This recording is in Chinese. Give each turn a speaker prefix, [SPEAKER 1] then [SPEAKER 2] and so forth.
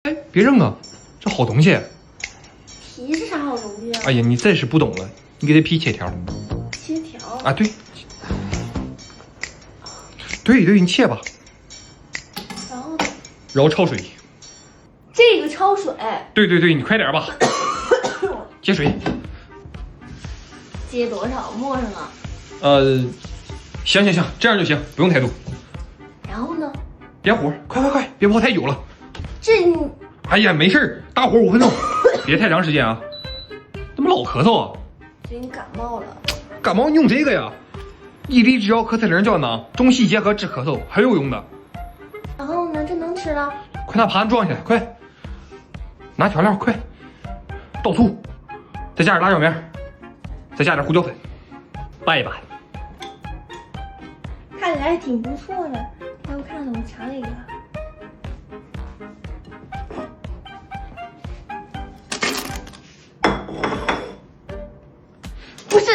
[SPEAKER 1] 哎，别扔啊，这好东西。
[SPEAKER 2] 皮是啥好东西啊？
[SPEAKER 1] 哎呀，你真是不懂了，你给这皮切条。
[SPEAKER 2] 切条
[SPEAKER 1] 啊，对，对，你切吧，
[SPEAKER 2] 然后呢？
[SPEAKER 1] 然后焯水。
[SPEAKER 2] 这个焯水。
[SPEAKER 1] 对，你快点吧。接水。
[SPEAKER 2] 接多少？没上啊？
[SPEAKER 1] 行，这样就行，不用太多。
[SPEAKER 2] 然后呢？
[SPEAKER 1] 点火，快，别泡太久了。
[SPEAKER 2] 这
[SPEAKER 1] 哎呀，没事儿，大火5分钟，别太长时间啊。怎么老咳嗽啊？
[SPEAKER 2] 最近感冒了。
[SPEAKER 1] 感冒你用这个呀，一力制药咳特灵胶囊，中西结合治咳嗽，很有用的。
[SPEAKER 2] 然后呢？这能吃了？
[SPEAKER 1] 快拿盘子装起来，快！拿调料，快！倒醋，再加点辣椒面，再加点胡椒粉，拌一拌。
[SPEAKER 2] 看起来还挺不错的。让我看看，我尝一个。不是，